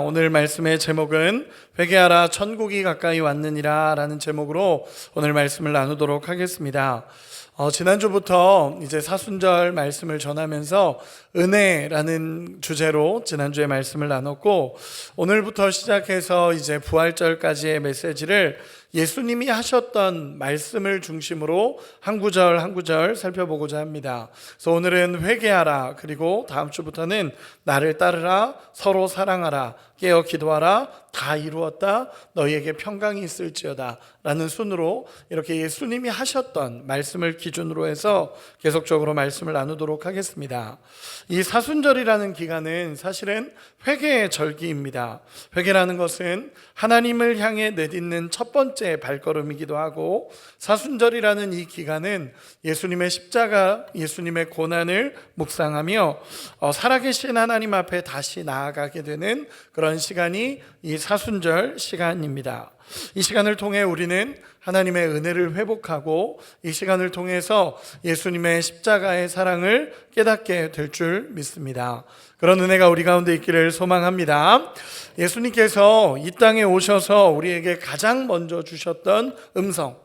오늘 말씀의 제목은 회개하라 천국이 가까이 왔느니라 라는 제목으로 오늘 말씀을 나누도록 하겠습니다. 지난주부터 이제 사순절 말씀을 전하면서 은혜라는 주제로 지난주에 말씀을 나눴고, 오늘부터 시작해서 이제 부활절까지의 메시지를 예수님이 하셨던 말씀을 중심으로 한 구절 한 구절 살펴보고자 합니다. 그래서 오늘은 회개하라, 그리고 다음 주부터는 나를 따르라, 서로 사랑하라, 깨어 기도하라, 다 이루었다, 너희에게 평강이 있을지어다 라는 순으로 이렇게 예수님이 하셨던 말씀을 기준으로 해서 계속적으로 말씀을 나누도록 하겠습니다. 이 사순절이라는 기간은 사실은 회개의 절기입니다. 회개라는 것은 하나님을 향해 내딛는 첫 번째 발걸음이기도 하고, 사순절이라는 이 기간은 예수님의 십자가, 예수님의 고난을 묵상하며 살아계신 하나님 앞에 다시 나아가게 되는 그런 시간이 이 사순절 시간입니다. 이 시간을 통해 우리는 하나님의 은혜를 회복하고, 이 시간을 통해서 예수님의 십자가의 사랑을 깨닫게 될 줄 믿습니다. 그런 은혜가 우리 가운데 있기를 소망합니다. 예수님께서 이 땅에 오셔서 우리에게 가장 먼저 주셨던 음성,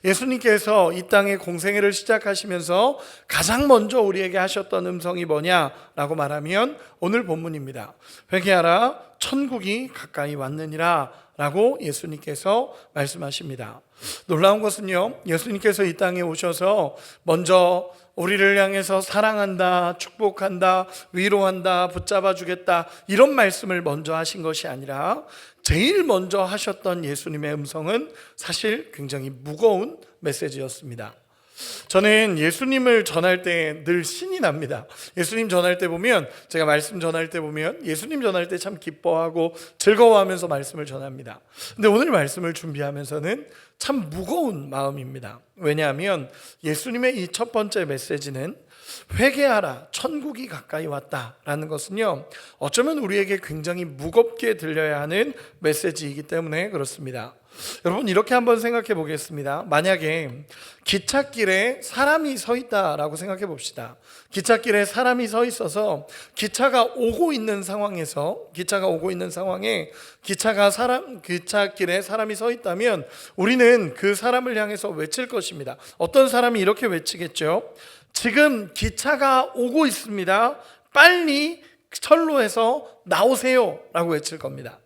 예수님께서 이 땅의 공생애를 시작하시면서 가장 먼저 우리에게 하셨던 음성이 뭐냐라고 말하면 오늘 본문입니다. 회개하라, 천국이 가까이 왔느니라 라고 예수님께서 말씀하십니다. 놀라운 것은요, 예수님께서 이 땅에 오셔서 먼저 우리를 향해서 사랑한다, 축복한다, 위로한다, 붙잡아 주겠다, 이런 말씀을 먼저 하신 것이 아니라 제일 먼저 하셨던 예수님의 음성은 사실 굉장히 무거운 메시지였습니다. 저는 예수님을 전할 때 늘 신이 납니다. 예수님 전할 때 보면, 제가 말씀 전할 때 보면 예수님 전할 때 참 기뻐하고 즐거워하면서 말씀을 전합니다. 근데 오늘 말씀을 준비하면서는 참 무거운 마음입니다. 왜냐하면 예수님의 이 첫 번째 메시지는 회개하라, 천국이 가까이 왔다라는 것은요, 어쩌면 우리에게 굉장히 무겁게 들려야 하는 메시지이기 때문에 그렇습니다. 여러분, 이렇게 한번 생각해 보겠습니다. 만약에 기찻길에 사람이 서 있다라고 생각해 봅시다. 기찻길에 사람이 서 있어서 기차가 오고 있는 상황에 기찻길에 사람이 서 있다면 우리는 그 사람을 향해서 외칠 것입니다. 어떤 사람이 이렇게 외치겠죠? 지금 기차가 오고 있습니다. 빨리 철로에서 나오세요 라고 외칠 겁니다.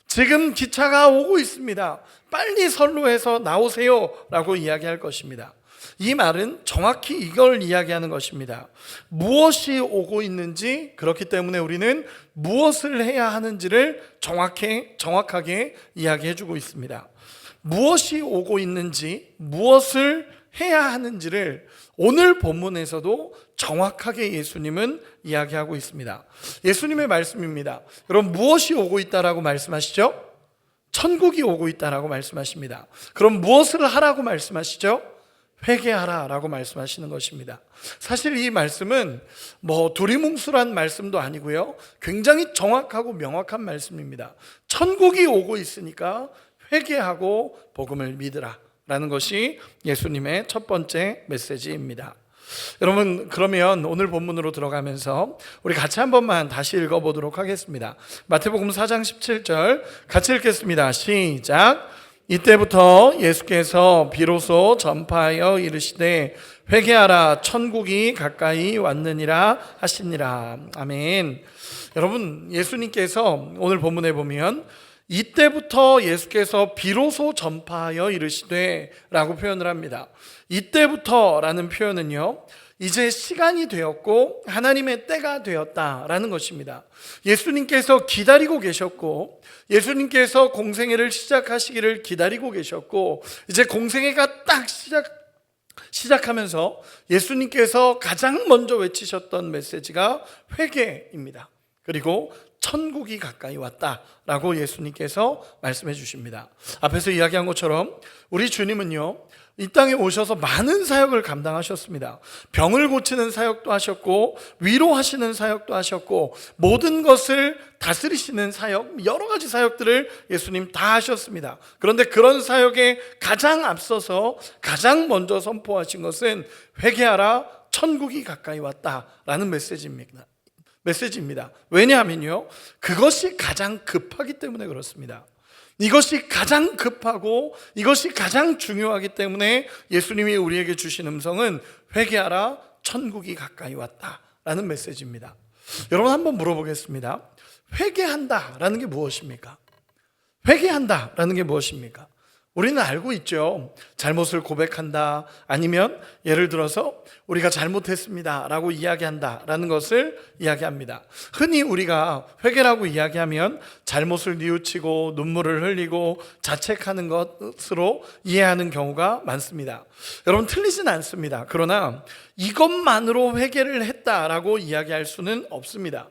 지금 기차가 오고 있습니다. 빨리 선로해서 나오세요 라고 이야기할 것입니다. 이 말은 정확히 이걸 이야기하는 것입니다. 무엇이 오고 있는지, 그렇기 때문에 우리는 무엇을 해야 하는지를 정확하게 이야기해 주고 있습니다. 무엇이 오고 있는지, 무엇을 해야 하는지를 오늘 본문에서도 정확하게 예수님은 이야기하고 있습니다. 예수님의 말씀입니다. 여러분, 무엇이 오고 있다라고 말씀하시죠? 천국이 오고 있다라고 말씀하십니다. 그럼 무엇을 하라고 말씀하시죠? 회개하라 라고 말씀하시는 것입니다. 사실 이 말씀은 두리뭉술한 말씀도 아니고요, 굉장히 정확하고 명확한 말씀입니다. 천국이 오고 있으니까 회개하고 복음을 믿으라 라는 것이 예수님의 첫 번째 메시지입니다. 여러분, 그러면 오늘 본문으로 들어가면서 우리 같이 한 번만 다시 읽어보도록 하겠습니다. 마태복음 4장 17절 같이 읽겠습니다. 시작. 이때부터 예수께서 비로소 전파하여 이르시되 회개하라, 천국이 가까이 왔느니라 하시니라. 아멘. 여러분, 예수님께서 오늘 본문에 보면 이때부터 예수께서 비로소 전파하여 이르시되 라고 표현을 합니다. 이때부터라는 표현은요, 이제 시간이 되었고 하나님의 때가 되었다라는 것입니다. 예수님께서 기다리고 계셨고, 예수님께서 공생애를 시작하시기를 기다리고 계셨고, 이제 공생애가 딱 시작하면서 예수님께서 가장 먼저 외치셨던 메시지가 회개입니다. 그리고 천국이 가까이 왔다라고 예수님께서 말씀해 주십니다. 앞에서 이야기한 것처럼 우리 주님은요, 이 땅에 오셔서 많은 사역을 감당하셨습니다. 병을 고치는 사역도 하셨고, 위로하시는 사역도 하셨고, 모든 것을 다스리시는 사역, 여러 가지 사역들을 예수님 다 하셨습니다. 그런데 그런 사역에 가장 앞서서 가장 먼저 선포하신 것은 회개하라, 천국이 가까이 왔다라는 메시지입니다. 메시지입니다. 왜냐하면요, 그것이 가장 급하기 때문에 그렇습니다. 이것이 가장 급하고 이것이 가장 중요하기 때문에 예수님이 우리에게 주신 음성은 회개하라, 천국이 가까이 왔다라는 메시지입니다. 여러분, 한번 물어보겠습니다. 회개한다라는 게 무엇입니까? 회개한다라는 게 무엇입니까? 우리는 알고 있죠. 잘못을 고백한다, 아니면 예를 들어서 우리가 잘못했습니다 라고 이야기한다라는 것을 이야기합니다. 흔히 우리가 회개라고 이야기하면 잘못을 뉘우치고 눈물을 흘리고 자책하는 것으로 이해하는 경우가 많습니다. 여러분, 틀리진 않습니다. 그러나 이것만으로 회개를 했다라고 이야기할 수는 없습니다.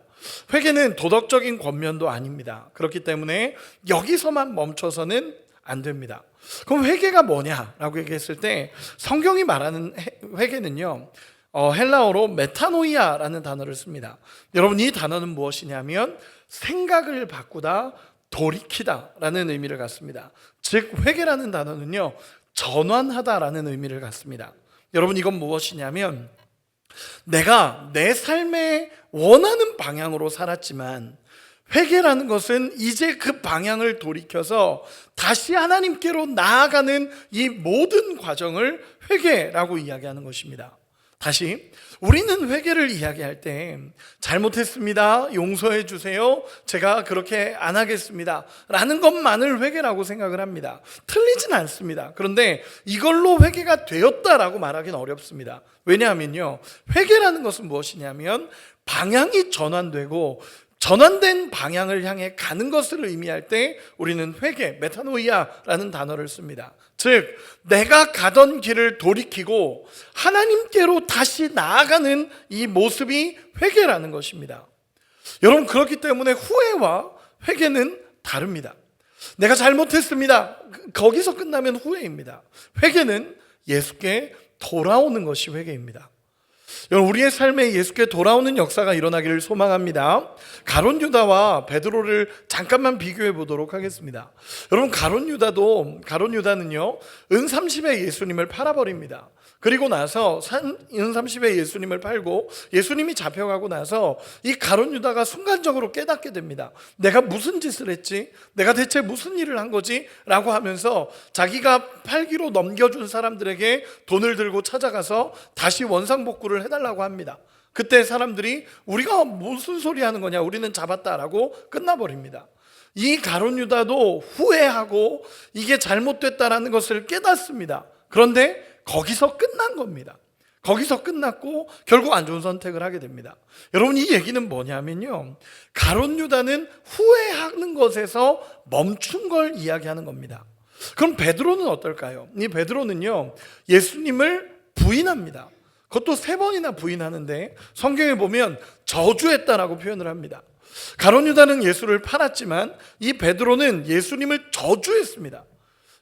회개는 도덕적인 권면도 아닙니다. 그렇기 때문에 여기서만 멈춰서는 안 됩니다. 그럼 회개가 뭐냐라고 얘기했을 때 성경이 말하는 회개는요, 헬라어로 메타노이아라는 단어를 씁니다. 여러분, 이 단어는 무엇이냐면 생각을 바꾸다, 돌이키다라는 의미를 갖습니다. 즉 회개라는 단어는요, 전환하다라는 의미를 갖습니다. 여러분, 이건 무엇이냐면 내가 내 삶의 원하는 방향으로 살았지만 회개라는 것은 이제 그 방향을 돌이켜서 다시 하나님께로 나아가는 이 모든 과정을 회개라고 이야기하는 것입니다. 다시, 우리는 회개를 이야기할 때 잘못했습니다, 용서해 주세요, 제가 그렇게 안 하겠습니다 라는 것만을 회개라고 생각을 합니다. 틀리진 않습니다. 그런데 이걸로 회개가 되었다라고 말하기는 어렵습니다. 왜냐하면요, 회개라는 것은 무엇이냐면 방향이 전환되고 전환된 방향을 향해 가는 것을 의미할 때 우리는 회개, 메타노이아라는 단어를 씁니다. 즉 내가 가던 길을 돌이키고 하나님께로 다시 나아가는 이 모습이 회개라는 것입니다. 여러분, 그렇기 때문에 후회와 회개는 다릅니다. 내가 잘못했습니다, 거기서 끝나면 후회입니다. 회개는 예수께 돌아오는 것이 회개입니다. 여러분, 우리의 삶에 예수께 돌아오는 역사가 일어나기를 소망합니다. 가룟 유다와 베드로를 잠깐만 비교해 보도록 하겠습니다. 여러분, 가룟 유다는요, 은 30에 예수님을 팔아버립니다. 그리고 나서 은 30에 예수님을 팔고 예수님이 잡혀가고 나서 이 가룟 유다가 순간적으로 깨닫게 됩니다. 내가 무슨 짓을 했지? 내가 대체 무슨 일을 한 거지? 라고 하면서 자기가 팔기로 넘겨준 사람들에게 돈을 들고 찾아가서 다시 원상복구를 해달라고 합니다. 그때 사람들이 우리가 무슨 소리 하는 거냐, 우리는 잡았다라고 끝나버립니다. 이 가룟 유다도 후회하고 이게 잘못됐다라는 것을 깨닫습니다. 그런데 거기서 끝난 겁니다. 거기서 끝났고 결국 안 좋은 선택을 하게 됩니다. 여러분, 이 얘기는 뭐냐면요, 가룟 유다는 후회하는 것에서 멈춘 걸 이야기하는 겁니다. 그럼 베드로는 어떨까요? 이 베드로는요, 예수님을 부인합니다. 그것도 3번이나 부인하는데 성경에 보면 저주했다라고 표현을 합니다. 가룟 유다는 예수를 팔았지만 이 베드로는 예수님을 저주했습니다.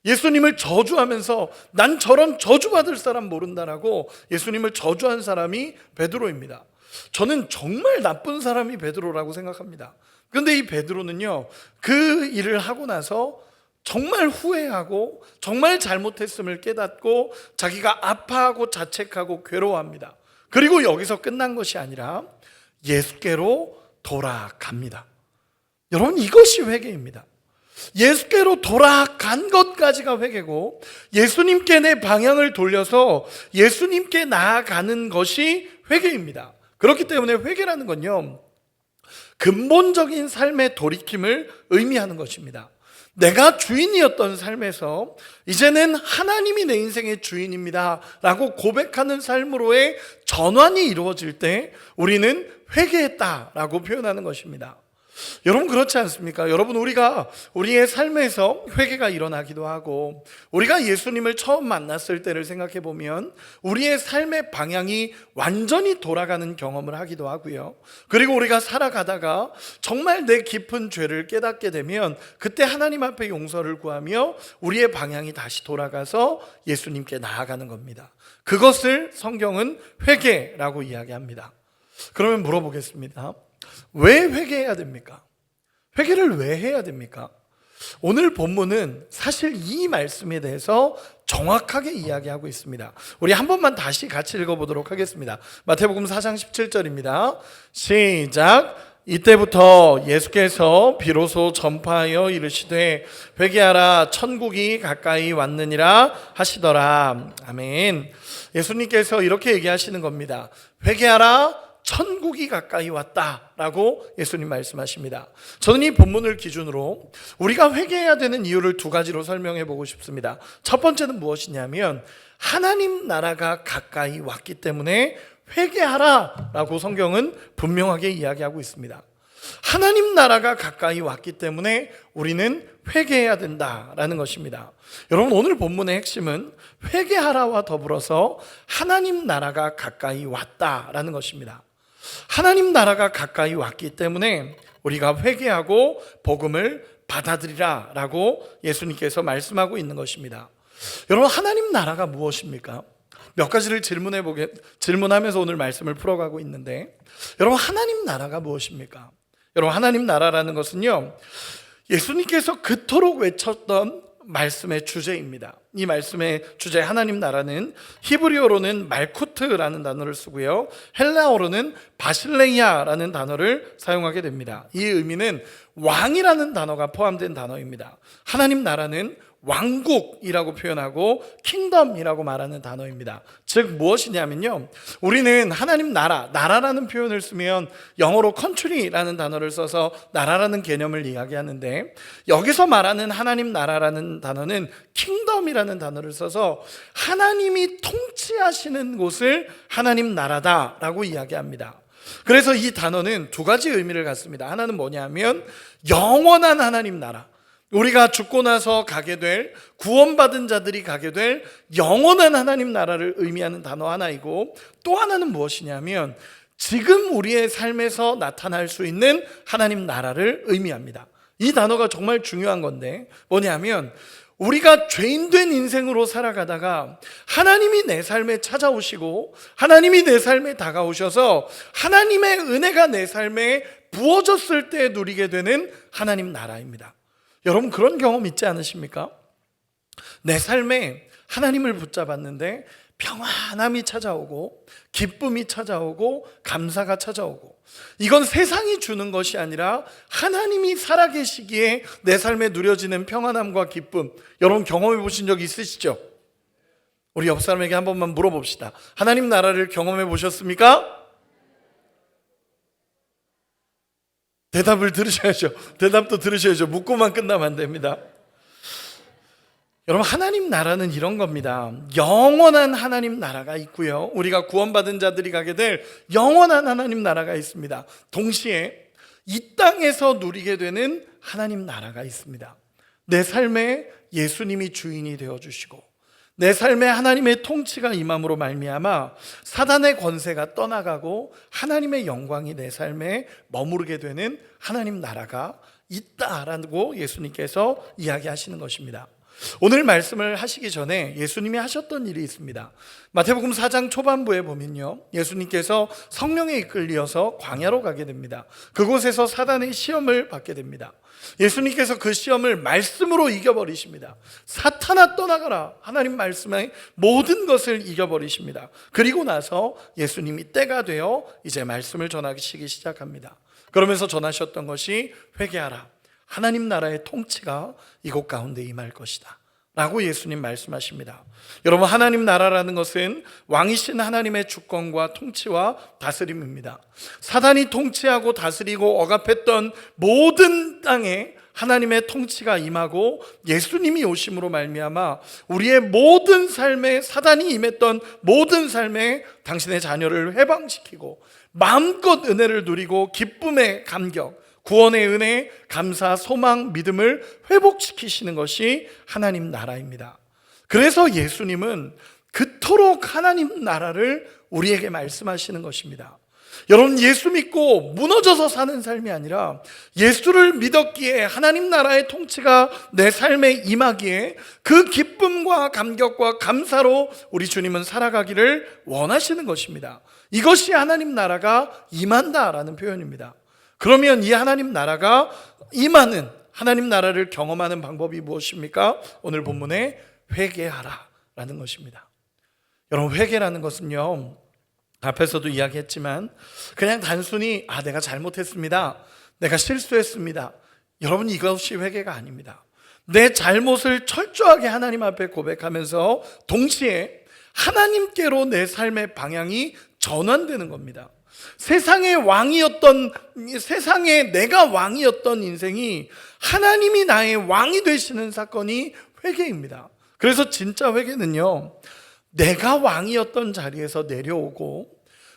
예수님을 저주하면서 난 저런 저주받을 사람 모른다라고 예수님을 저주한 사람이 베드로입니다. 저는 정말 나쁜 사람이 베드로라고 생각합니다. 그런데 이 베드로는요, 그 일을 하고 나서 정말 후회하고 정말 잘못했음을 깨닫고 자기가 아파하고 자책하고 괴로워합니다. 그리고 여기서 끝난 것이 아니라 예수께로 돌아갑니다. 여러분, 이것이 회개입니다. 예수께로 돌아간 것까지가 회개고, 예수님께 내 방향을 돌려서 예수님께 나아가는 것이 회개입니다. 그렇기 때문에 회개라는 건요, 근본적인 삶의 돌이킴을 의미하는 것입니다. 내가 주인이었던 삶에서 이제는 하나님이 내 인생의 주인입니다 라고 고백하는 삶으로의 전환이 이루어질 때 우리는 회개했다라고 표현하는 것입니다. 여러분, 그렇지 않습니까? 여러분, 우리가 우리의 삶에서 회개가 일어나기도 하고 우리가 예수님을 처음 만났을 때를 생각해 보면 우리의 삶의 방향이 완전히 돌아가는 경험을 하기도 하고요. 그리고 우리가 살아가다가 정말 내 깊은 죄를 깨닫게 되면 그때 하나님 앞에 용서를 구하며 우리의 방향이 다시 돌아가서 예수님께 나아가는 겁니다. 그것을 성경은 회개라고 이야기합니다. 그러면 물어보겠습니다. 왜 회개해야 됩니까? 회개를 왜 해야 됩니까? 오늘 본문은 사실 이 말씀에 대해서 정확하게 이야기하고 있습니다. 우리 한 번만 다시 같이 읽어보도록 하겠습니다. 마태복음 4장 17절입니다. 시작. 이때부터 예수께서 비로소 전파하여 이르시되 회개하라 천국이 가까이 왔느니라 하시더라. 아멘. 예수님께서 이렇게 얘기하시는 겁니다. 회개하라 천국이 가까이 왔다라고 예수님 말씀하십니다. 저는 이 본문을 기준으로 우리가 회개해야 되는 이유를 두 가지로 설명해 보고 싶습니다. 첫 번째는 무엇이냐면 하나님 나라가 가까이 왔기 때문에 회개하라라고 성경은 분명하게 이야기하고 있습니다. 하나님 나라가 가까이 왔기 때문에 우리는 회개해야 된다라는 것입니다. 여러분, 오늘 본문의 핵심은 회개하라와 더불어서 하나님 나라가 가까이 왔다라는 것입니다. 하나님 나라가 가까이 왔기 때문에 우리가 회개하고 복음을 받아들이라라고 예수님께서 말씀하고 있는 것입니다. 여러분, 하나님 나라가 무엇입니까? 몇 가지를 질문하면서 오늘 말씀을 풀어가고 있는데, 여러분, 하나님 나라가 무엇입니까? 여러분, 하나님 나라라는 것은요, 예수님께서 그토록 외쳤던 말씀의 주제입니다. 이 말씀의 주제 하나님 나라는 히브리어로는 말쿠트라는 단어를 쓰고요, 헬라어로는 바실레이아라는 단어를 사용하게 됩니다. 이 의미는 왕이라는 단어가 포함된 단어입니다. 하나님 나라는 왕국이라고 표현하고 킹덤이라고 말하는 단어입니다. 즉 무엇이냐면요, 우리는 하나님 나라라는 표현을 쓰면 영어로 country라는 단어를 써서 나라라는 개념을 이야기하는데, 여기서 말하는 하나님 나라라는 단어는 킹덤이라는 단어를 써서 하나님이 통치하시는 곳을 하나님 나라다라고 이야기합니다. 그래서 이 단어는 두 가지 의미를 갖습니다. 하나는 뭐냐면 영원한 하나님 나라, 우리가 죽고 나서 가게 될, 구원받은 자들이 가게 될 영원한 하나님 나라를 의미하는 단어 하나이고, 또 하나는 무엇이냐면 지금 우리의 삶에서 나타날 수 있는 하나님 나라를 의미합니다. 이 단어가 정말 중요한 건데 뭐냐면, 우리가 죄인된 인생으로 살아가다가 하나님이 내 삶에 찾아오시고 하나님이 내 삶에 다가오셔서 하나님의 은혜가 내 삶에 부어졌을 때 누리게 되는 하나님 나라입니다. 여러분, 그런 경험 있지 않으십니까? 내 삶에 하나님을 붙잡았는데 평안함이 찾아오고 기쁨이 찾아오고 감사가 찾아오고, 이건 세상이 주는 것이 아니라 하나님이 살아계시기에 내 삶에 누려지는 평안함과 기쁨, 여러분 경험해 보신 적 있으시죠? 우리 옆 사람에게 한 번만 물어봅시다. 하나님 나라를 경험해 보셨습니까? 대답을 들으셔야죠. 대답도 들으셔야죠. 묻고만 끝나면 안 됩니다. 여러분, 하나님 나라는 이런 겁니다. 영원한 하나님 나라가 있고요, 우리가 구원받은 자들이 가게 될 영원한 하나님 나라가 있습니다. 동시에 이 땅에서 누리게 되는 하나님 나라가 있습니다. 내 삶에 예수님이 주인이 되어주시고 내 삶에 하나님의 통치가 임함으로 말미암아 사단의 권세가 떠나가고 하나님의 영광이 내 삶에 머무르게 되는 하나님 나라가 있다라고 예수님께서 이야기하시는 것입니다. 오늘 말씀을 하시기 전에 예수님이 하셨던 일이 있습니다. 마태복음 4장 초반부에 보면요, 예수님께서 성령에 이끌려서 광야로 가게 됩니다. 그곳에서 사단의 시험을 받게 됩니다. 예수님께서 그 시험을 말씀으로 이겨버리십니다. 사탄아 떠나가라, 하나님 말씀의 모든 것을 이겨버리십니다. 그리고 나서 예수님이 때가 되어 이제 말씀을 전하시기 시작합니다. 그러면서 전하셨던 것이 회개하라, 하나님 나라의 통치가 이곳 가운데 임할 것이다 라고 예수님 말씀하십니다. 여러분, 하나님 나라라는 것은 왕이신 하나님의 주권과 통치와 다스림입니다. 사단이 통치하고 다스리고 억압했던 모든 땅에 하나님의 통치가 임하고 예수님이 오심으로 말미암아 우리의 모든 삶에, 사단이 임했던 모든 삶에 당신의 자녀를 해방시키고 마음껏 은혜를 누리고 기쁨의 감격, 구원의 은혜, 감사, 소망, 믿음을 회복시키시는 것이 하나님 나라입니다. 그래서 예수님은 그토록 하나님 나라를 우리에게 말씀하시는 것입니다. 여러분, 예수 믿고 무너져서 사는 삶이 아니라 예수를 믿었기에 하나님 나라의 통치가 내 삶에 임하기에 그 기쁨과 감격과 감사로 우리 주님은 살아가기를 원하시는 것입니다. 이것이 하나님 나라가 임한다라는 표현입니다. 그러면 이 하나님 나라가 임하는 하나님 나라를 경험하는 방법이 무엇입니까? 오늘 본문에 회개하라 라는 것입니다. 여러분, 회개라는 것은요, 앞에서도 이야기했지만 그냥 단순히 내가 잘못했습니다, 내가 실수했습니다, 여러분, 이것이 회개가 아닙니다. 내 잘못을 철저하게 하나님 앞에 고백하면서 동시에 하나님께로 내 삶의 방향이 전환되는 겁니다. 세상에 내가 왕이었던 인생이 하나님이 나의 왕이 되시는 사건이 회개입니다. 그래서 진짜 회개는요, 내가 왕이었던 자리에서 내려오고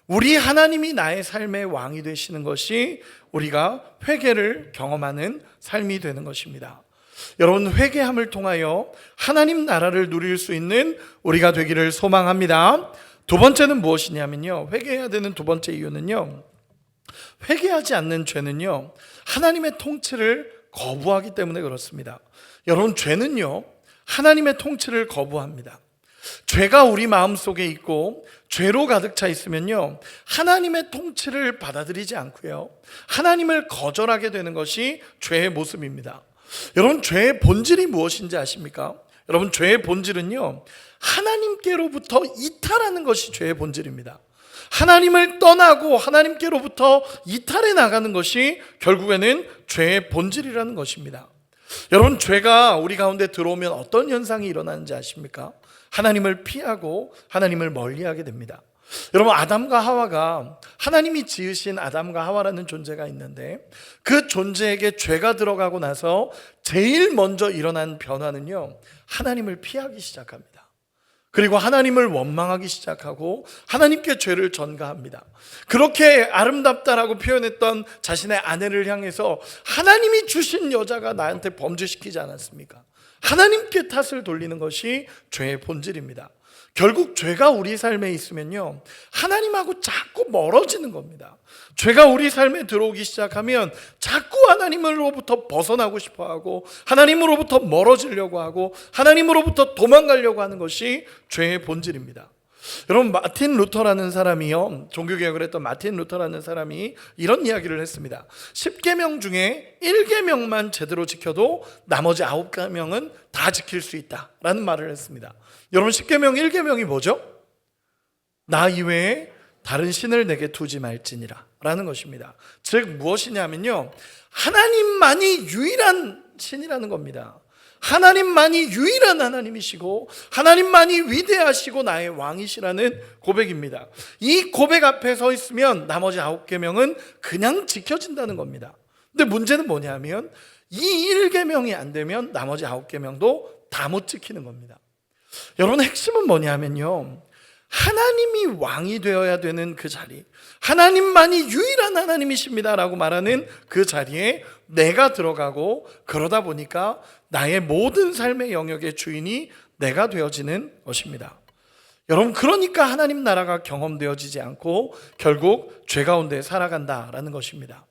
우리 하나님이 나의 삶의 왕이 되시는 것이 우리가 회개를 경험하는 삶이 되는 것입니다. 여러분, 회개함을 통하여 하나님 나라를 누릴 수 있는 우리가 되기를 소망합니다. 두 번째는 무엇이냐면요, 회개해야 되는 두 번째 이유는요, 회개하지 않는 죄는요, 하나님의 통치를 거부하기 때문에 그렇습니다. 여러분, 죄는요, 하나님의 통치를 거부합니다. 죄가 우리 마음속에 있고 죄로 가득 차 있으면요, 하나님의 통치를 받아들이지 않고요, 하나님을 거절하게 되는 것이 죄의 모습입니다. 여러분, 죄의 본질이 무엇인지 아십니까? 여러분, 죄의 본질은요, 하나님께로부터 이탈하는 것이 죄의 본질입니다. 하나님을 떠나고 하나님께로부터 이탈해 나가는 것이 결국에는 죄의 본질이라는 것입니다. 여러분, 죄가 우리 가운데 들어오면 어떤 현상이 일어나는지 아십니까? 하나님을 피하고 하나님을 멀리하게 됩니다. 여러분, 아담과 하와가, 하나님이 지으신 아담과 하와라는 존재가 있는데 그 존재에게 죄가 들어가고 나서 제일 먼저 일어난 변화는요, 하나님을 피하기 시작합니다. 그리고 하나님을 원망하기 시작하고 하나님께 죄를 전가합니다. 그렇게 아름답다라고 표현했던 자신의 아내를 향해서 하나님이 주신 여자가 나한테 범죄시키지 않았습니까? 하나님께 탓을 돌리는 것이 죄의 본질입니다. 결국 죄가 우리 삶에 있으면요, 하나님하고 자꾸 멀어지는 겁니다. 죄가 우리 삶에 들어오기 시작하면 자꾸 하나님으로부터 벗어나고 싶어하고 하나님으로부터 멀어지려고 하고 하나님으로부터 도망가려고 하는 것이 죄의 본질입니다. 여러분, 마틴 루터라는 사람이요, 종교개혁을 했던 마틴 루터라는 사람이 이런 이야기를 했습니다. 10계명 중에 1계명만 제대로 지켜도 나머지 9계명은 다 지킬 수 있다라는 말을 했습니다. 여러분, 10계명 1계명이 뭐죠? 나 이외에 다른 신을 내게 두지 말지니라 라는 것입니다. 즉 무엇이냐면요, 하나님만이 유일한 신이라는 겁니다. 하나님만이 유일한 하나님이시고 하나님만이 위대하시고 나의 왕이시라는 고백입니다. 이 고백 앞에 서 있으면 나머지 9계명은 그냥 지켜진다는 겁니다. 근데 문제는 뭐냐면 이 1계명이 안 되면 나머지 9계명도 다 못 지키는 겁니다. 여러분, 핵심은 뭐냐면요, 하나님이 왕이 되어야 되는 그 자리, 하나님만이 유일한 하나님이십니다라고 말하는 그 자리에 내가 들어가고, 그러다 보니까 나의 모든 삶의 영역의 주인이 내가 되어지는 것입니다. 여러분, 그러니까 하나님 나라가 경험되어지지 않고 결국 죄 가운데 살아간다라는 것입니다.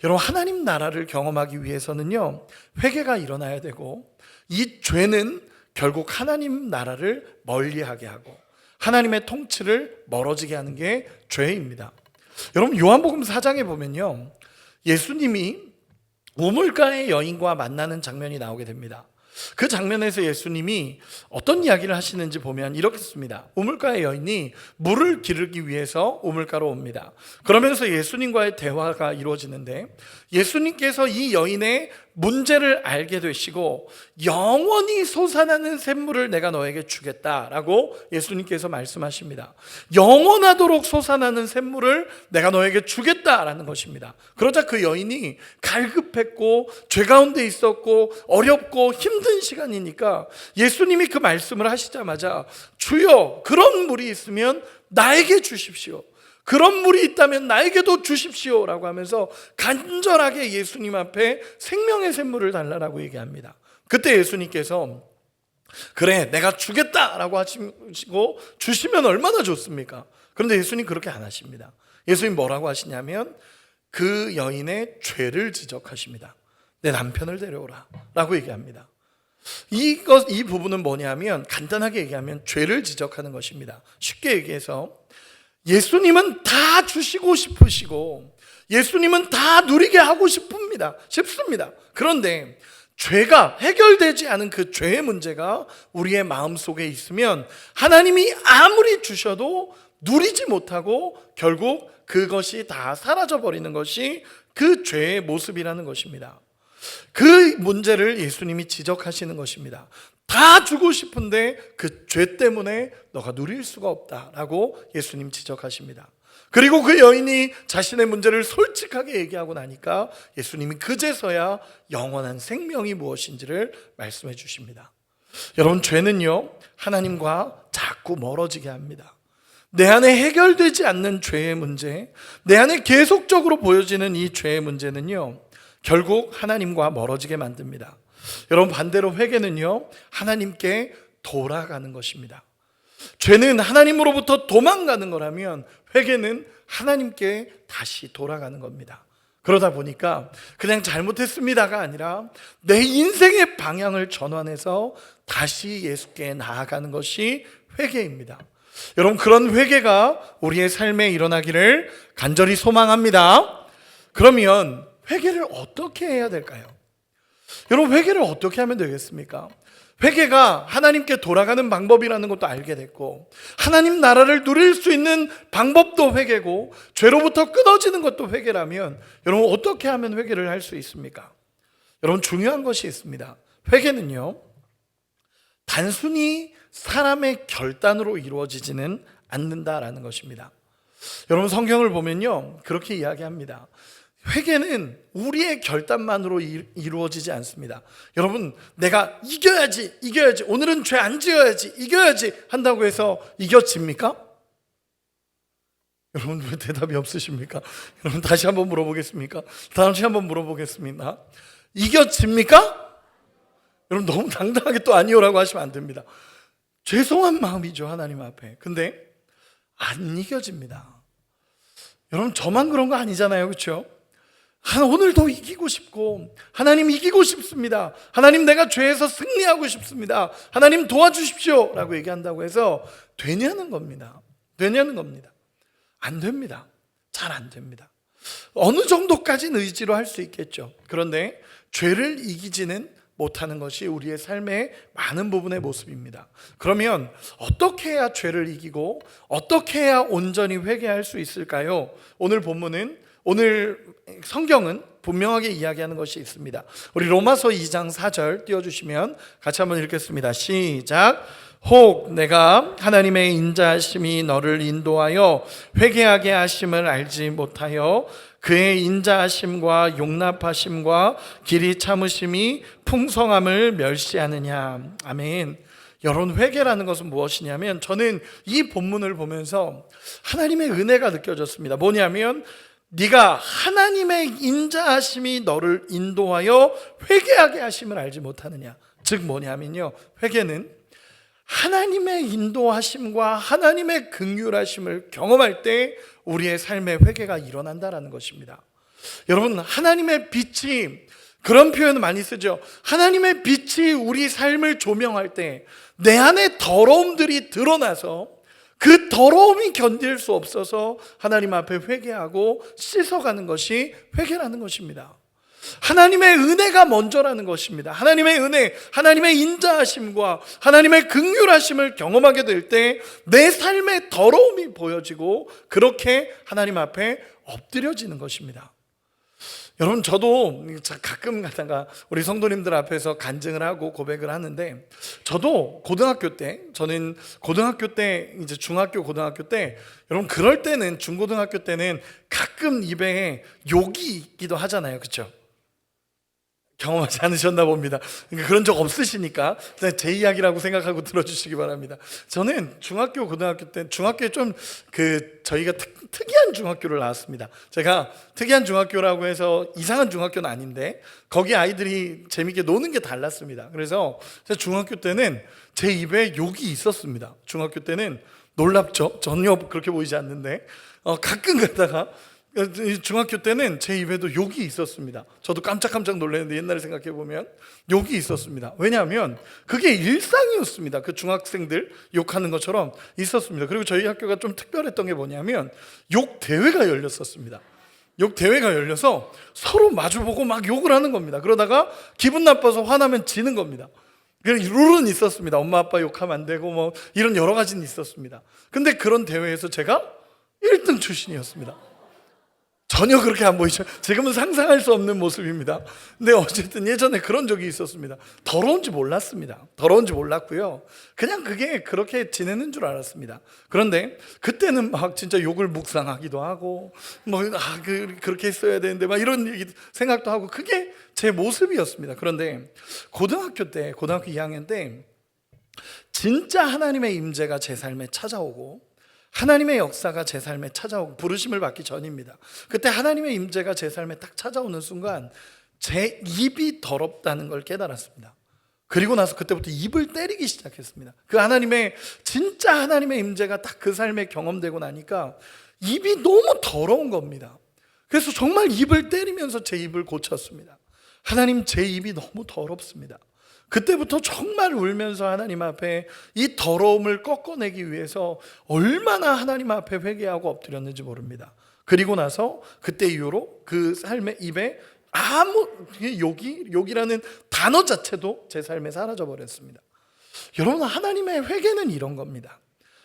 여러분, 하나님 나라를 경험하기 위해서는요, 회개가 일어나야 되고, 이 죄는 결국 하나님 나라를 멀리하게 하고 하나님의 통치를 멀어지게 하는 게 죄입니다. 여러분, 요한복음 4장에 보면요, 예수님이 우물가의 여인과 만나는 장면이 나오게 됩니다. 그 장면에서 예수님이 어떤 이야기를 하시는지 보면 이렇게 씁니다. 우물가의 여인이 물을 기르기 위해서 우물가로 옵니다. 그러면서 예수님과의 대화가 이루어지는데, 예수님께서 이 여인의 문제를 알게 되시고 영원히 솟아나는 샘물을 내가 너에게 주겠다라고 예수님께서 말씀하십니다. 영원하도록 솟아나는 샘물을 내가 너에게 주겠다라는 것입니다. 그러자 그 여인이 갈급했고 죄 가운데 있었고 어렵고 힘든 시간이니까 예수님이 그 말씀을 하시자마자, 주여, 그런 물이 있으면 나에게 주십시오, 그런 물이 있다면 나에게도 주십시오 라고 하면서 간절하게 예수님 앞에 생명의 샘물을 달라고 얘기합니다. 그때 예수님께서 그래, 내가 주겠다라고 하시고 주시면 얼마나 좋습니까? 그런데 예수님 그렇게 안 하십니다. 예수님 뭐라고 하시냐면 그 여인의 죄를 지적하십니다. 내 남편을 데려오라 라고 얘기합니다. 이 부분은 뭐냐면, 간단하게 얘기하면 죄를 지적하는 것입니다. 쉽게 얘기해서 예수님은 다 주시고 싶으시고 예수님은 다 누리게 하고 싶습니다. 그런데 죄가 해결되지 않은 그 죄의 문제가 우리의 마음속에 있으면 하나님이 아무리 주셔도 누리지 못하고 결국 그것이 다 사라져버리는 것이 그 죄의 모습이라는 것입니다. 그 문제를 예수님이 지적하시는 것입니다. 다 주고 싶은데 그 죄 때문에 너가 누릴 수가 없다라고 예수님 지적하십니다. 그리고 그 여인이 자신의 문제를 솔직하게 얘기하고 나니까 예수님이 그제서야 영원한 생명이 무엇인지를 말씀해 주십니다. 여러분, 죄는요, 하나님과 자꾸 멀어지게 합니다. 내 안에 해결되지 않는 죄의 문제, 내 안에 계속적으로 보여지는 이 죄의 문제는요, 결국 하나님과 멀어지게 만듭니다. 여러분, 반대로 회개는요, 하나님께 돌아가는 것입니다. 죄는 하나님으로부터 도망가는 거라면 회개는 하나님께 다시 돌아가는 겁니다. 그러다 보니까 그냥 잘못했습니다가 아니라 내 인생의 방향을 전환해서 다시 예수께 나아가는 것이 회개입니다. 여러분, 그런 회개가 우리의 삶에 일어나기를 간절히 소망합니다. 그러면 회개를 어떻게 해야 될까요? 여러분, 회개를 어떻게 하면 되겠습니까? 회개가 하나님께 돌아가는 방법이라는 것도 알게 됐고, 하나님 나라를 누릴 수 있는 방법도 회개고, 죄로부터 끊어지는 것도 회개라면 여러분, 어떻게 하면 회개를 할 수 있습니까? 여러분, 중요한 것이 있습니다. 회개는요, 단순히 사람의 결단으로 이루어지지는 않는다라는 것입니다. 여러분, 성경을 보면요, 그렇게 이야기합니다. 회개는 우리의 결단만으로 이루어지지 않습니다. 여러분, 내가 이겨야지, 오늘은 죄 안 지어야지, 이겨야지 한다고 해서 이겨집니까? 여러분, 왜 대답이 없으십니까? 여러분, 다시 한번 물어보겠습니까? 다시 한번 물어보겠습니다. 이겨집니까? 여러분, 너무 당당하게 또 아니요라고 하시면 안 됩니다. 죄송한 마음이죠, 하나님 앞에. 근데 안 이겨집니다. 여러분, 저만 그런 거 아니잖아요, 그렇죠? 오늘도 이기고 싶고, 하나님 이기고 싶습니다, 하나님 내가 죄에서 승리하고 싶습니다, 하나님 도와주십시오 라고 얘기한다고 해서 되냐는 겁니다. 안 됩니다. 잘 안 됩니다. 어느 정도까지는 의지로 할 수 있겠죠. 그런데 죄를 이기지는 못하는 것이 우리의 삶의 많은 부분의 모습입니다. 그러면 어떻게 해야 죄를 이기고 어떻게 해야 온전히 회개할 수 있을까요? 오늘 성경은 분명하게 이야기하는 것이 있습니다. 우리 로마서 2장 4절 띄워주시면 같이 한번 읽겠습니다. 시작. 혹 내가 하나님의 인자하심이 너를 인도하여 회개하게 하심을 알지 못하여 그의 인자하심과 용납하심과 길이 참으심이 풍성함을 멸시하느냐. 아멘. 여러분, 회개라는 것은 무엇이냐면, 저는 이 본문을 보면서 하나님의 은혜가 느껴졌습니다. 뭐냐면, 네가 하나님의 인자하심이 너를 인도하여 회개하게 하심을 알지 못하느냐. 즉 뭐냐면요, 회개는 하나님의 인도하심과 하나님의 긍휼하심을 경험할 때 우리의 삶에 회개가 일어난다라는 것입니다. 여러분, 하나님의 빛이, 그런 표현을 많이 쓰죠. 하나님의 빛이 우리 삶을 조명할 때 내 안에 더러움들이 드러나서 그 더러움이 견딜 수 없어서 하나님 앞에 회개하고 씻어가는 것이 회개라는 것입니다. 하나님의 은혜가 먼저라는 것입니다. 하나님의 은혜, 하나님의 인자하심과 하나님의 긍휼하심을 경험하게 될 때 내 삶의 더러움이 보여지고 그렇게 하나님 앞에 엎드려지는 것입니다. 여러분, 저도 가끔 가다가 우리 성도님들 앞에서 간증을 하고 고백을 하는데, 저도 저는 고등학교 때, 이제 중학교, 고등학교 때, 여러분, 그럴 때는, 중고등학교 때는 가끔 입에 욕이 있기도 하잖아요, 그렇죠? 경험하지 않으셨나 봅니다. 그러니까 그런 적 없으시니까 제 이야기라고 생각하고 들어주시기 바랍니다. 저는 중학교, 고등학교 때, 중학교에 좀 저희가 특이한 중학교를 나왔습니다. 제가 특이한 중학교라고 해서 이상한 중학교는 아닌데, 거기 아이들이 재밌게 노는 게 달랐습니다. 그래서 제가 중학교 때는 제 입에 욕이 있었습니다. 중학교 때는 놀랍죠? 전혀 그렇게 보이지 않는데, 가끔 가다가 중학교 때는 제 입에도 욕이 있었습니다. 저도 깜짝깜짝 놀랐는데, 옛날에 생각해 보면 욕이 있었습니다. 왜냐하면 그게 일상이었습니다. 그 중학생들 욕하는 것처럼 있었습니다. 그리고 저희 학교가 좀 특별했던 게 뭐냐면 욕 대회가 열렸었습니다. 욕 대회가 열려서 서로 마주보고 막 욕을 하는 겁니다. 그러다가 기분 나빠서 화나면 지는 겁니다. 그런 룰은 있었습니다. 엄마 아빠 욕하면 안 되고 뭐 이런 여러 가지는 있었습니다. 근데 그런 대회에서 제가 1등 출신이었습니다. 전혀 그렇게 안 보이죠. 지금은 상상할 수 없는 모습입니다. 근데 어쨌든 예전에 그런 적이 있었습니다. 더러운지 몰랐습니다. 더러운지 몰랐고요. 그냥 그게 그렇게 지내는 줄 알았습니다. 그런데 그때는 막 진짜 욕을 묵상하기도 하고 그렇게 했어야 되는데 막 이런 생각도 하고 그게 제 모습이었습니다. 그런데 고등학교 2학년 때 진짜 하나님의 임재가 제 삶에 찾아오고 하나님의 역사가 제 삶에 찾아오고 부르심을 받기 전입니다. 그때 하나님의 임재가 제 삶에 딱 찾아오는 순간 제 입이 더럽다는 걸 깨달았습니다. 그리고 나서 그때부터 입을 때리기 시작했습니다. 진짜 하나님의 임재가 딱 그 삶에 경험되고 나니까 입이 너무 더러운 겁니다. 그래서 정말 입을 때리면서 제 입을 고쳤습니다. 하나님, 제 입이 너무 더럽습니다. 그때부터 정말 울면서 하나님 앞에 이 더러움을 꺾어내기 위해서 얼마나 하나님 앞에 회개하고 엎드렸는지 모릅니다. 그리고 나서 그때 이후로 그 삶의 입에 욕이라는 단어 자체도 제 삶에 사라져 버렸습니다. 여러분, 하나님의 회개는 이런 겁니다.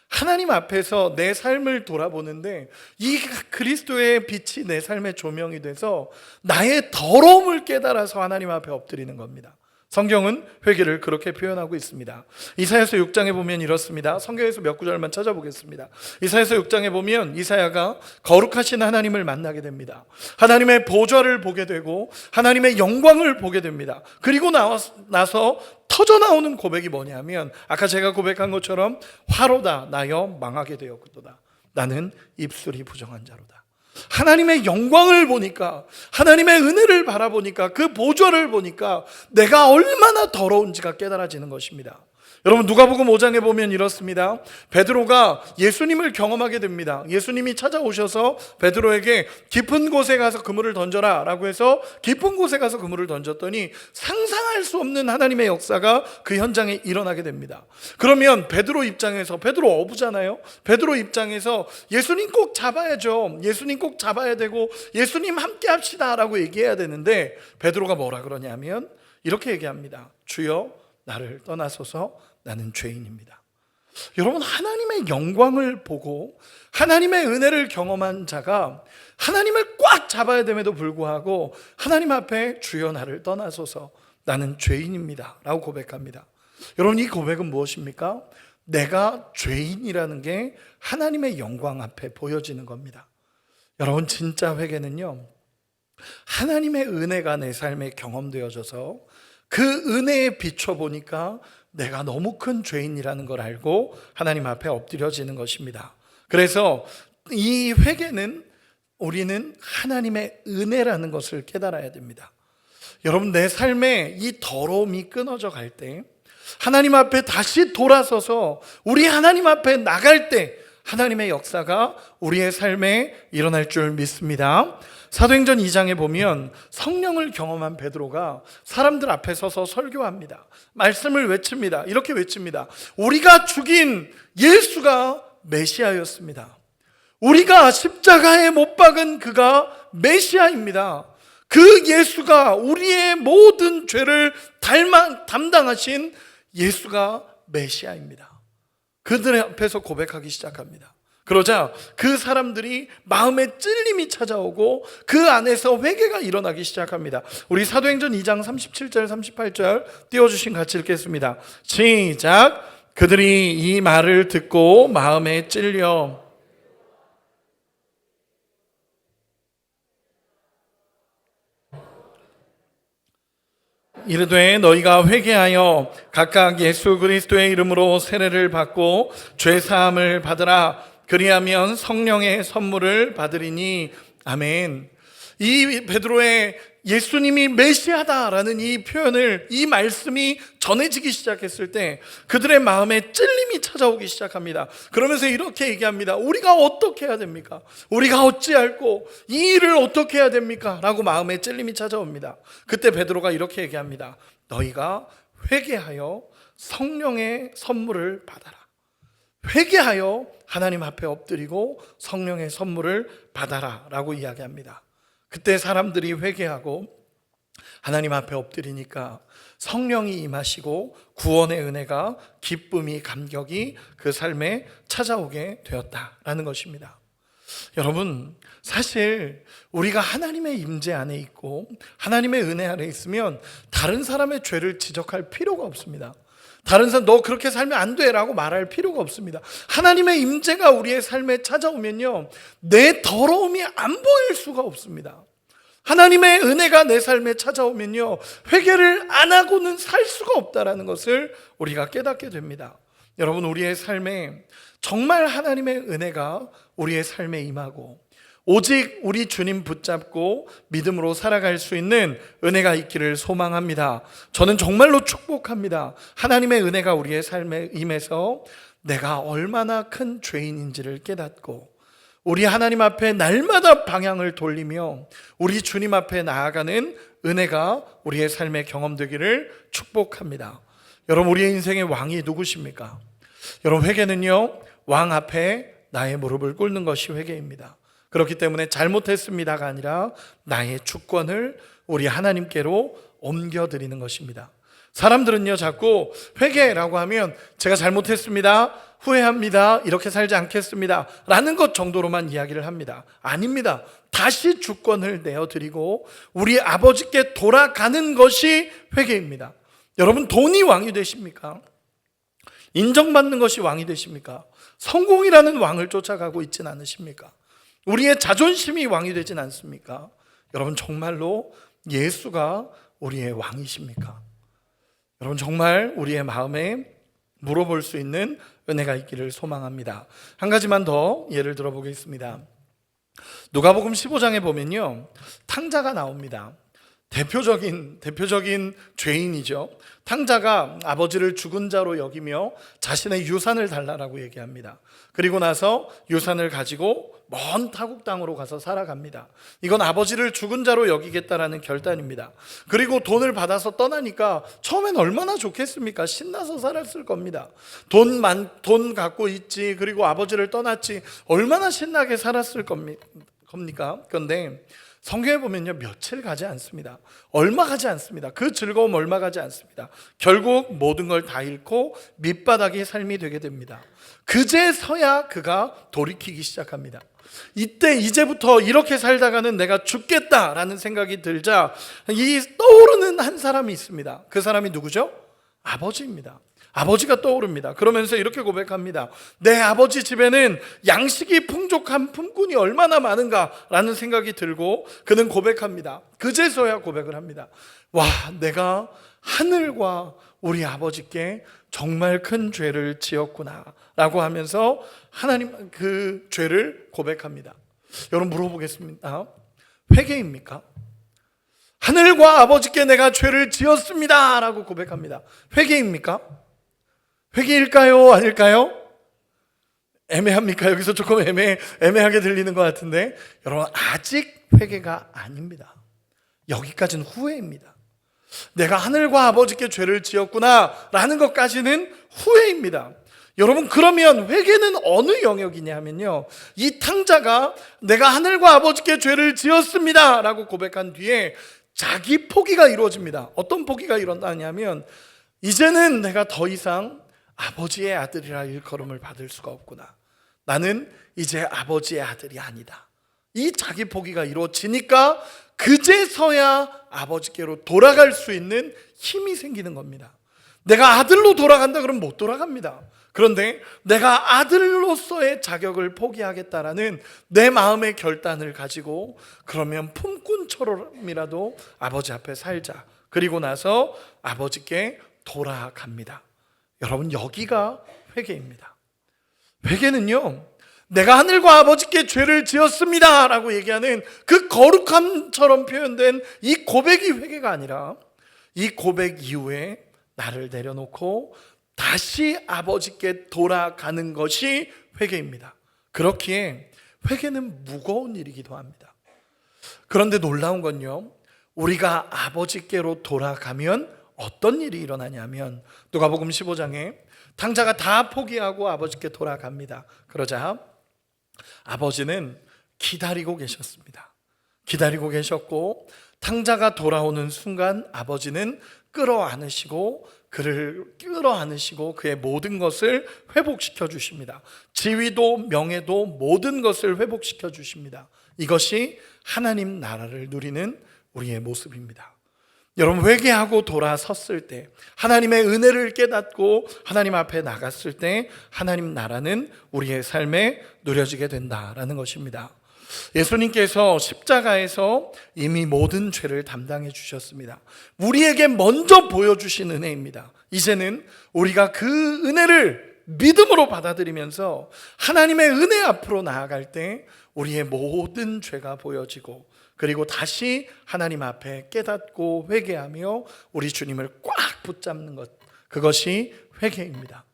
하나님 앞에서 내 삶을 돌아보는데 이 그리스도의 빛이 내 삶의 조명이 돼서 나의 더러움을 깨달아서 하나님 앞에 엎드리는 겁니다. 성경은 회개를 그렇게 표현하고 있습니다. 이사야서 6장에 보면 이렇습니다. 성경에서 몇 구절만 찾아보겠습니다. 이사야서 6장에 보면 이사야가 거룩하신 하나님을 만나게 됩니다. 하나님의 보좌를 보게 되고 하나님의 영광을 보게 됩니다. 그리고 나서 터져나오는 고백이 뭐냐면 아까 제가 고백한 것처럼 화로다 나여 망하게 되었도다. 나는 입술이 부정한 자로다. 하나님의 영광을 보니까, 하나님의 은혜를 바라보니까, 그 보좌를 보니까 내가 얼마나 더러운지가 깨달아지는 것입니다. 여러분, 누가복음 5장에 보면 이렇습니다. 베드로가 예수님을 경험하게 됩니다. 예수님이 찾아오셔서 베드로에게 깊은 곳에 가서 그물을 던져라 라고 해서 깊은 곳에 가서 그물을 던졌더니 상상할 수 없는 하나님의 역사가 그 현장에 일어나게 됩니다. 그러면 베드로 입장에서, 베드로 어부잖아요. 베드로 입장에서 예수님 꼭 잡아야죠. 예수님 꼭 잡아야 되고 예수님 함께 합시다 라고 얘기해야 되는데 베드로가 뭐라 그러냐면 이렇게 얘기합니다. 주여 나를 떠나소서, 나는 죄인입니다. 여러분, 하나님의 영광을 보고 하나님의 은혜를 경험한 자가 하나님을 꽉 잡아야 됨에도 불구하고 하나님 앞에 주여 나를 떠나소서, 나는 죄인입니다 라고 고백합니다. 여러분, 이 고백은 무엇입니까? 내가 죄인이라는 게 하나님의 영광 앞에 보여지는 겁니다. 여러분, 진짜 회개는요, 하나님의 은혜가 내 삶에 경험되어져서 그 은혜에 비춰보니까 내가 너무 큰 죄인이라는 걸 알고 하나님 앞에 엎드려지는 것입니다. 그래서 이 회개는 우리는 하나님의 은혜라는 것을 깨달아야 됩니다. 여러분, 내 삶에 이 더러움이 끊어져 갈 때, 하나님 앞에 다시 돌아서서 우리 하나님 앞에 나갈 때 하나님의 역사가 우리의 삶에 일어날 줄 믿습니다. 사도행전 2장에 보면 성령을 경험한 베드로가 사람들 앞에 서서 설교합니다. 말씀을 외칩니다. 이렇게 외칩니다. 우리가 죽인 예수가 메시아였습니다. 우리가 십자가에 못 박은 그가 메시아입니다. 그 예수가 우리의 모든 죄를 담당하신 예수가 메시아입니다. 그들 앞에서 고백하기 시작합니다. 그러자 그 사람들이 마음에 찔림이 찾아오고 그 안에서 회개가 일어나기 시작합니다. 우리 사도행전 2장 37절 38절 띄워주신 같이 읽겠습니다. 시작. 그들이 이 말을 듣고 마음에 찔려 이르되 너희가 회개하여 각각 예수 그리스도의 이름으로 세례를 받고 죄 사함을 받으라. 그리하면 성령의 선물을 받으리니. 아멘. 이 베드로의 예수님이 메시아다라는 이 표현을, 이 말씀이 전해지기 시작했을 때 그들의 마음에 찔림이 찾아오기 시작합니다. 그러면서 이렇게 얘기합니다. 우리가 어떻게 해야 됩니까? 우리가 어찌할꼬 이 일을 어떻게 해야 됩니까? 라고 마음에 찔림이 찾아옵니다. 그때 베드로가 이렇게 얘기합니다. 너희가 회개하여 성령의 선물을 받아라. 회개하여 하나님 앞에 엎드리고 성령의 선물을 받아라 라고 이야기합니다. 그때 사람들이 회개하고 하나님 앞에 엎드리니까 성령이 임하시고 구원의 은혜가, 기쁨이, 감격이 그 삶에 찾아오게 되었다라는 것입니다. 여러분, 사실 우리가 하나님의 임재 안에 있고 하나님의 은혜 안에 있으면 다른 사람의 죄를 지적할 필요가 없습니다. 다른 사람 너 그렇게 살면 안 돼 라고 말할 필요가 없습니다. 하나님의 임재가 우리의 삶에 찾아오면요, 내 더러움이 안 보일 수가 없습니다. 하나님의 은혜가 내 삶에 찾아오면요, 회개를 안 하고는 살 수가 없다라는 것을 우리가 깨닫게 됩니다. 여러분, 우리의 삶에 정말 하나님의 은혜가 우리의 삶에 임하고 오직 우리 주님 붙잡고 믿음으로 살아갈 수 있는 은혜가 있기를 소망합니다. 저는 정말로 축복합니다. 하나님의 은혜가 우리의 삶에 임해서 내가 얼마나 큰 죄인인지를 깨닫고 우리 하나님 앞에 날마다 방향을 돌리며 우리 주님 앞에 나아가는 은혜가 우리의 삶에 경험되기를 축복합니다. 여러분, 우리의 인생의 왕이 누구십니까? 여러분, 회개는요, 왕 앞에 나의 무릎을 꿇는 것이 회개입니다. 그렇기 때문에 잘못했습니다가 아니라 나의 주권을 우리 하나님께로 옮겨드리는 것입니다. 사람들은요, 자꾸 회개라고 하면 제가 잘못했습니다, 후회합니다, 이렇게 살지 않겠습니다 라는 것 정도로만 이야기를 합니다. 아닙니다. 다시 주권을 내어드리고 우리 아버지께 돌아가는 것이 회개입니다. 여러분, 돈이 왕이 되십니까? 인정받는 것이 왕이 되십니까? 성공이라는 왕을 쫓아가고 있진 않으십니까? 우리의 자존심이 왕이 되진 않습니까? 여러분, 정말로 예수가 우리의 왕이십니까? 여러분, 정말 우리의 마음에 물어볼 수 있는 은혜가 있기를 소망합니다. 한 가지만 더 예를 들어보겠습니다. 누가복음 15장에 보면요, 탕자가 나옵니다. 대표적인 죄인이죠. 탕자가 아버지를 죽은 자로 여기며 자신의 유산을 달라라고 얘기합니다. 그리고 나서 유산을 가지고 먼 타국 땅으로 가서 살아갑니다. 이건 아버지를 죽은 자로 여기겠다라는 결단입니다. 그리고 돈을 받아서 떠나니까 처음엔 얼마나 좋겠습니까? 신나서 살았을 겁니다. 돈 갖고 있지, 그리고 아버지를 떠났지, 얼마나 신나게 살았을 겁니까? 그런데 성경에 보면요, 며칠 가지 않습니다. 얼마 가지 않습니다. 그 즐거움 얼마 가지 않습니다. 결국 모든 걸 다 잃고 밑바닥의 삶이 되게 됩니다. 그제서야 그가 돌이키기 시작합니다. 이제부터 이렇게 살다가는 내가 죽겠다라는 생각이 들자 이 떠오르는 한 사람이 있습니다. 그 사람이 누구죠? 아버지입니다. 아버지가 떠오릅니다. 그러면서 이렇게 고백합니다. 내 아버지 집에는 양식이 풍족한 품꾼이 얼마나 많은가라는 생각이 들고 그는 고백합니다. 그제서야 고백을 합니다. 와, 내가 하늘과 우리 아버지께 정말 큰 죄를 지었구나 라고 하면서 하나님 그 죄를 고백합니다. 여러분, 물어보겠습니다. 회개입니까? 하늘과 아버지께 내가 죄를 지었습니다 라고 고백합니다. 회개입니까? 회개일까요? 아닐까요? 애매합니까? 여기서 조금 애매하게 들리는 것 같은데, 여러분, 아직 회개가 아닙니다. 여기까지는 후회입니다. 내가 하늘과 아버지께 죄를 지었구나 라는 것까지는 후회입니다. 여러분, 그러면 회개는 어느 영역이냐 하면요, 이 탕자가 내가 하늘과 아버지께 죄를 지었습니다 라고 고백한 뒤에 자기 포기가 이루어집니다. 어떤 포기가 일어나냐면, 이제는 내가 더 이상 아버지의 아들이라 일컬음을 받을 수가 없구나. 나는 이제 아버지의 아들이 아니다. 이 자기 포기가 이루어지니까 그제서야 아버지께로 돌아갈 수 있는 힘이 생기는 겁니다. 내가 아들로 돌아간다 그러면 못 돌아갑니다. 그런데 내가 아들로서의 자격을 포기하겠다라는 내 마음의 결단을 가지고 그러면 품꾼처럼이라도 아버지 앞에 살자. 그리고 나서 아버지께 돌아갑니다. 여러분, 여기가 회개입니다. 회개는요, 내가 하늘과 아버지께 죄를 지었습니다 라고 얘기하는 그 거룩함처럼 표현된 이 고백이 회개가 아니라 이 고백 이후에 나를 내려놓고 다시 아버지께 돌아가는 것이 회개입니다. 그렇기에 회개는 무거운 일이기도 합니다. 그런데 놀라운 건요, 우리가 아버지께로 돌아가면 어떤 일이 일어나냐면 누가복음 15장에 탕자가 다 포기하고 아버지께 돌아갑니다. 그러자 아버지는 기다리고 계셨습니다. 기다리고 계셨고, 탕자가 돌아오는 순간 아버지는 끌어안으시고 그의 모든 것을 회복시켜 주십니다. 지위도 명예도 모든 것을 회복시켜 주십니다. 이것이 하나님 나라를 누리는 우리의 모습입니다. 여러분, 회개하고 돌아섰을 때, 하나님의 은혜를 깨닫고 하나님 앞에 나갔을 때 하나님 나라는 우리의 삶에 누려지게 된다라는 것입니다. 예수님께서 십자가에서 이미 모든 죄를 담당해 주셨습니다. 우리에게 먼저 보여주신 은혜입니다. 이제는 우리가 그 은혜를 믿음으로 받아들이면서 하나님의 은혜 앞으로 나아갈 때 우리의 모든 죄가 보여지고, 그리고 다시 하나님 앞에 깨닫고 회개하며 우리 주님을 꽉 붙잡는 것, 그것이 회개입니다.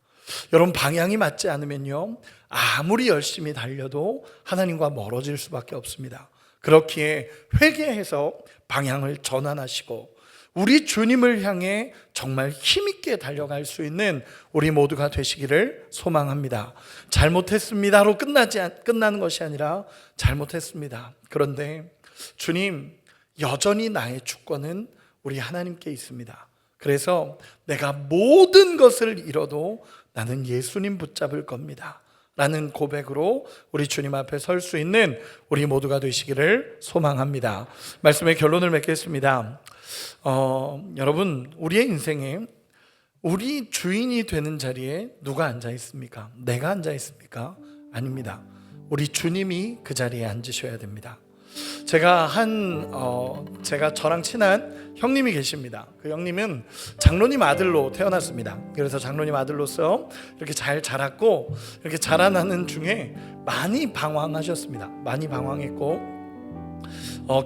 여러분, 방향이 맞지 않으면요, 아무리 열심히 달려도 하나님과 멀어질 수밖에 없습니다. 그렇기에 회개해서 방향을 전환하시고 우리 주님을 향해 정말 힘있게 달려갈 수 있는 우리 모두가 되시기를 소망합니다. 잘못했습니다로 끝나는 것이 아니라, 잘못했습니다, 그런데 주님, 여전히 나의 주권은 우리 하나님께 있습니다. 그래서 내가 모든 것을 잃어도 나는 예수님 붙잡을 겁니다 라는 고백으로 우리 주님 앞에 설 수 있는 우리 모두가 되시기를 소망합니다. 말씀의 결론을 맺겠습니다. 여러분, 우리의 인생에 우리 주인이 되는 자리에 누가 앉아 있습니까? 내가 앉아 있습니까? 아닙니다. 우리 주님이 그 자리에 앉으셔야 됩니다. 제가 저랑 친한 형님이 계십니다. 그 형님은 장로님 아들로 태어났습니다. 그래서 장로님 아들로서 이렇게 잘 자랐고, 이렇게 자라나는 중에 많이 방황하셨습니다. 많이 방황했고,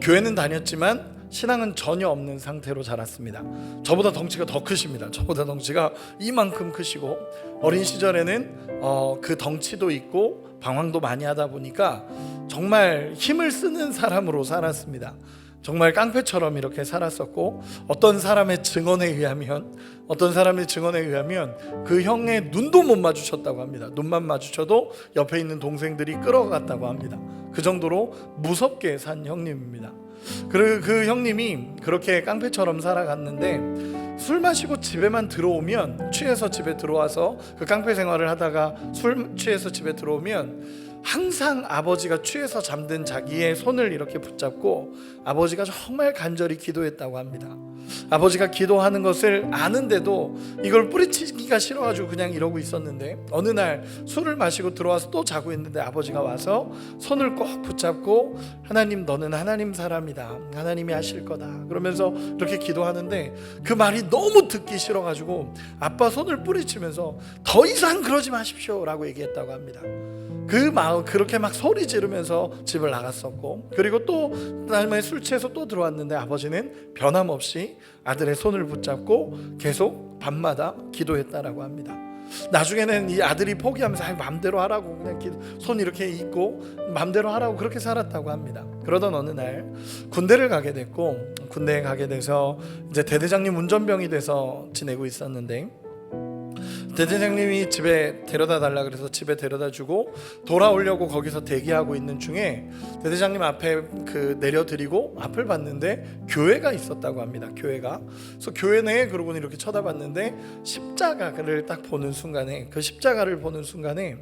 교회는 다녔지만 신앙은 전혀 없는 상태로 자랐습니다. 저보다 덩치가 더 크십니다. 저보다 덩치가 이만큼 크시고, 어린 시절에는 그 덩치도 있고 방황도 많이 하다 보니까 정말 힘을 쓰는 사람으로 살았습니다. 정말 깡패처럼 이렇게 살았었고, 어떤 사람의 증언에 의하면 그 형의 눈도 못 마주쳤다고 합니다. 눈만 마주쳐도 옆에 있는 동생들이 끌어갔다고 합니다. 그 정도로 무섭게 산 형님입니다. 그리고 그 형님이 그렇게 깡패처럼 살아갔는데, 술 마시고 집에만 들어오면, 취해서 집에 들어와서 그 깡패 생활을 하다가 술 취해서 집에 들어오면 항상 아버지가 취해서 잠든 자기의 손을 이렇게 붙잡고 아버지가 정말 간절히 기도했다고 합니다. 아버지가 기도하는 것을 아는데도 이걸 뿌리치기가 싫어가지고 그냥 이러고 있었는데, 어느 날 술을 마시고 들어와서 또 자고 있는데 아버지가 와서 손을 꼭 붙잡고, 하나님, 너는 하나님 사람이다, 하나님이 하실 거다, 그러면서 이렇게 기도하는데 그 말이 너무 듣기 싫어가지고 아빠 손을 뿌리치면서 더 이상 그러지 마십시오 라고 얘기했다고 합니다. 그 마음, 그렇게 막 소리 지르면서 집을 나갔었고, 그리고 또 다음에 술 취해서 또 들어왔는데 아버지는 변함없이 아들의 손을 붙잡고 계속 밤마다 기도했다라고 합니다. 나중에는 이 아들이 포기하면서 맘대로 하라고, 그냥 손 이렇게 있고 맘대로 하라고 그렇게 살았다고 합니다. 그러던 어느 날 군대를 가게 됐고, 군대에 가게 돼서 이제 대대장님 운전병이 돼서 지내고 있었는데, 대대장님이 집에 데려다 달라 그래서 집에 데려다 주고 돌아오려고 거기서 대기하고 있는 중에 대대장님 앞에 내려드리고 앞을 봤는데 교회가 있었다고 합니다. 교회가. 그래서 교회네 그러고 이렇게 쳐다봤는데 십자가를 딱 보는 순간에, 그 십자가를 보는 순간에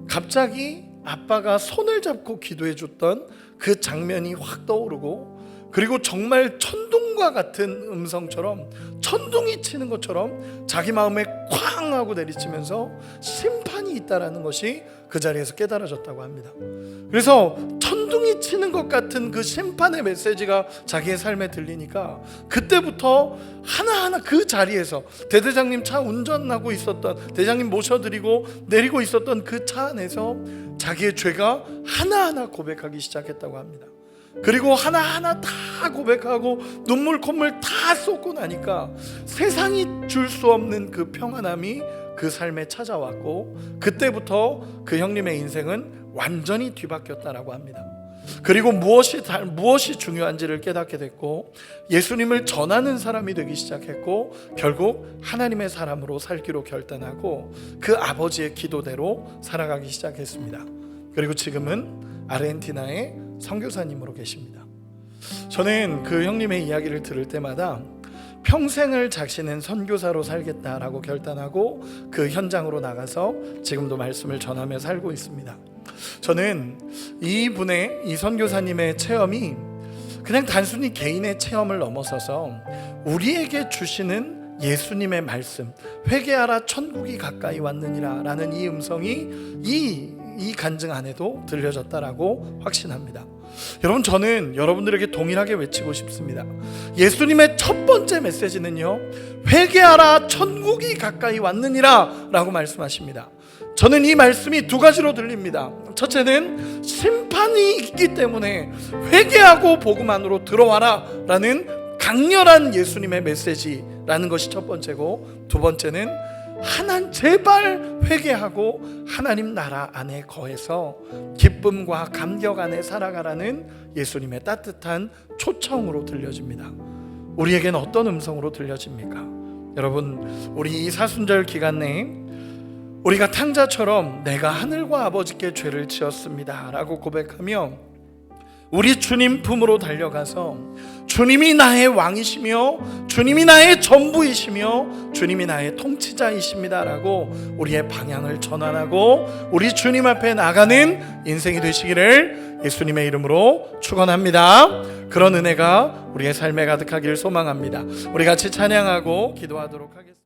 갑자기 아빠가 손을 잡고 기도해 줬던 그 장면이 확 떠오르고, 그리고 정말 천둥과 같은 음성처럼, 천둥이 치는 것처럼 자기 마음에 쾅 하고 내리치면서 심판이 있다라는 것이 그 자리에서 깨달아졌다고 합니다. 그래서 천둥이 치는 것 같은 그 심판의 메시지가 자기의 삶에 들리니까 그때부터 하나하나 그 자리에서 대대장님 차 운전하고 있었던, 대장님 모셔드리고 내리고 있었던 그 차 안에서 자기의 죄가 하나하나 고백하기 시작했다고 합니다. 그리고 하나하나 다 고백하고 눈물 콧물 다 쏟고 나니까 세상이 줄 수 없는 그 평안함이 그 삶에 찾아왔고, 그때부터 그 형님의 인생은 완전히 뒤바뀌었다라고 합니다. 그리고 무엇이 중요한지를 깨닫게 됐고, 예수님을 전하는 사람이 되기 시작했고, 결국 하나님의 사람으로 살기로 결단하고 그 아버지의 기도대로 살아가기 시작했습니다. 그리고 지금은 아르헨티나의 선교사님으로 계십니다. 저는 그 형님의 이야기를 들을 때마다 평생을 자신은 선교사로 살겠다라고 결단하고 그 현장으로 나가서 지금도 말씀을 전하며 살고 있습니다. 저는 이분의 이 선교사님의 체험이 그냥 단순히 개인의 체험을 넘어서서 우리에게 주시는 예수님의 말씀, 회개하라 천국이 가까이 왔느니라 라는 이 음성이 이 간증 안에도 들려졌다라고 확신합니다. 여러분, 저는 여러분들에게 동일하게 외치고 싶습니다. 예수님의 첫 번째 메시지는요, 회개하라 천국이 가까이 왔느니라 라고 말씀하십니다. 저는 이 말씀이 두 가지로 들립니다. 첫째는 심판이 있기 때문에 회개하고 복음 안으로 들어와라 라는 강렬한 예수님의 메시지라는 것이 첫 번째고, 두 번째는 하나님 제발 회개하고 하나님 나라 안에 거해서 기쁨과 감격 안에 살아가라는 예수님의 따뜻한 초청으로 들려집니다. 우리에겐 어떤 음성으로 들려집니까? 여러분, 우리 이 사순절 기간 내에 우리가 탕자처럼 내가 하늘과 아버지께 죄를 지었습니다 라고 고백하며 우리 주님 품으로 달려가서 주님이 나의 왕이시며 주님이 나의 전부이시며 주님이 나의 통치자이십니다 라고 우리의 방향을 전환하고 우리 주님 앞에 나가는 인생이 되시기를 예수님의 이름으로 축원합니다. 그런 은혜가 우리의 삶에 가득하기를 소망합니다. 우리 같이 찬양하고 기도하도록 하겠습니다.